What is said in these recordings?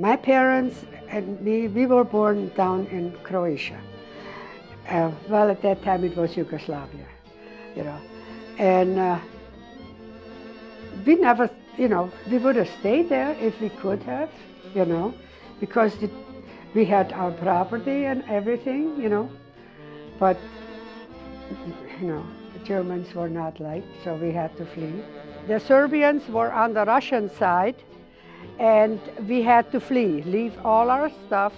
My parents and me, we were born down in Croatia. Well, at that time it was Yugoslavia, you know. And we never, we would have stayed there if we could have, you know, because we had our property and everything, But, the Germans were not liked, so we had to flee. The Serbians were on the Russian side, and we had to flee, leave all our stuff.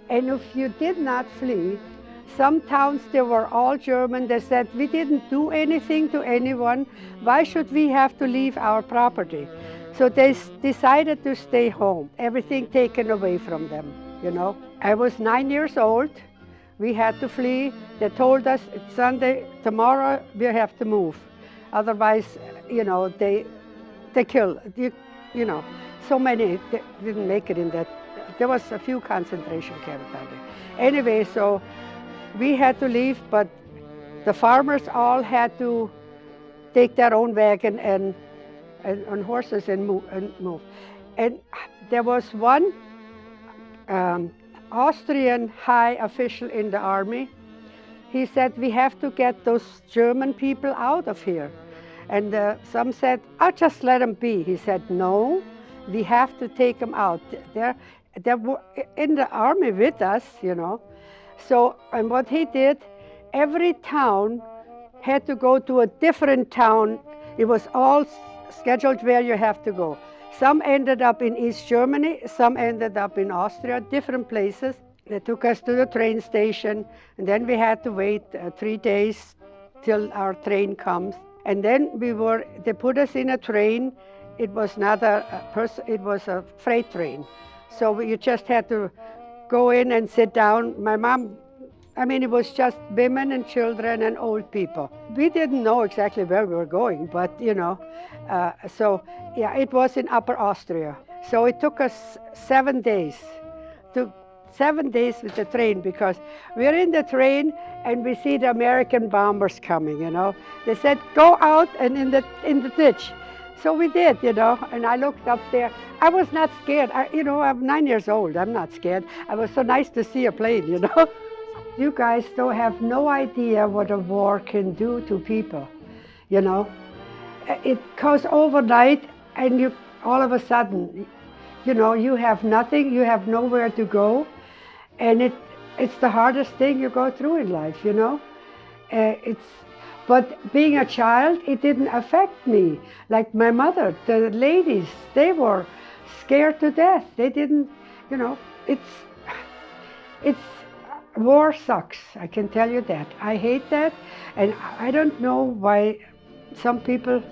And if you did not flee, some towns, they were all German. They said, we didn't do anything to anyone. Why should we have to leave our property? So they decided to stay home, everything taken away from them. I was 9 years old. We had to flee. They told us it's Sunday, tomorrow we have to move. Otherwise, they kill, so many didn't make it in that. There was a few concentration camps down there. Anyway, so we had to leave, but the farmers all had to take their own wagon and on horses and move. And there was one Austrian high official in the army. He said, we have to get those German people out of here. And some said, I'll just let them be. He said, no, we have to take them out. They're in the army with us, So, and what he did, every town had to go to a different town. It was all scheduled where you have to go. Some ended up in East Germany, some ended up in Austria, different places. They took us to the train station, and then we had to wait 3 days till our train comes. And then they put us in a train. It was not it was a freight train. So you just had to go in and sit down. My mom, it was just women and children and old people. We didn't know exactly where we were going, but so yeah, it was in Upper Austria. So it took us 7 days. Took 7 days with the train, because we're in the train and we see the American bombers coming, They said, go out and in the ditch. So we did, and I looked up there. I was not scared. I'm 9 years old. I'm not scared. I was so nice to see a plane, You guys don't have no idea what a war can do to people, It goes overnight, and you all of a sudden, you have nothing. You have nowhere to go, and it's the hardest thing you go through in life, But being a child, it didn't affect me. Like my mother, the ladies, they were scared to death. They didn't, it's war sucks, I can tell you that. I hate that, and I don't know why some people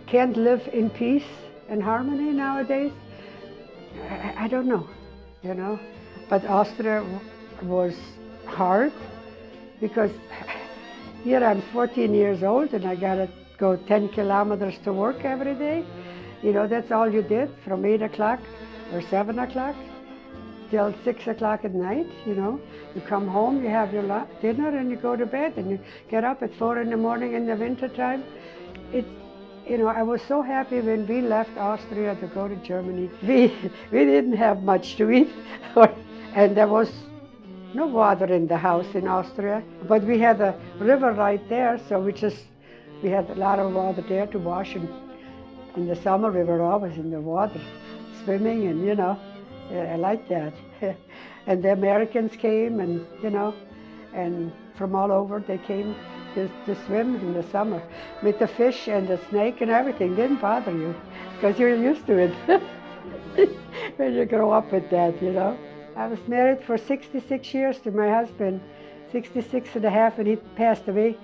can't live in peace and harmony nowadays. I don't know, But Austria was hard, because here I'm 14 years old and I gotta go 10 kilometers to work every day. That's all you did from 8 o'clock or 7 o'clock till 6 o'clock at night, You come home, you have your dinner and you go to bed, and you get up at 4 in the morning in the wintertime. I was so happy when we left Austria to go to Germany. We didn't have much to eat, and there was no water in the house in Austria, but we had a river right there, so we had a lot of water there to wash, and in the summer we were always in the water, swimming, and I like that. And the Americans came, and and from all over they came to swim in the summer with the fish and the snake and everything. Didn't bother you, because you're used to it when you grow up with that, I was married for 66 years to my husband, 66 and a half, and he passed away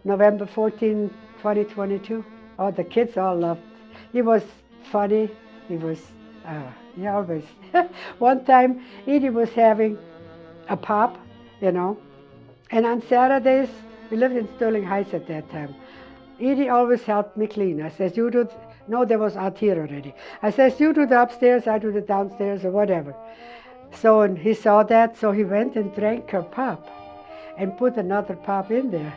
November 14, 2022. Oh, the kids all loved. He was funny. He was, he always. One time, Edie was having a pop, and on Saturdays, we lived in Sterling Heights at that time. Edie always helped me clean. I says, you do, no, there was out here already. I says, you do the upstairs, I do the downstairs, or whatever. So, and he saw that, so he went and drank her pop and put another pop in there.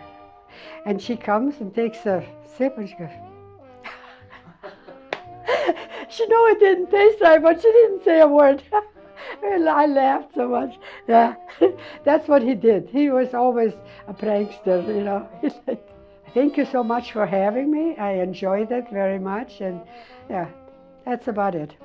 And she comes and takes a sip, and she goes, She knew it didn't taste right, but she didn't say a word. Well, I laughed so much. Yeah, that's what he did. He was always a prankster, you know. Thank you so much for having me. I enjoyed it very much, and yeah, that's about it.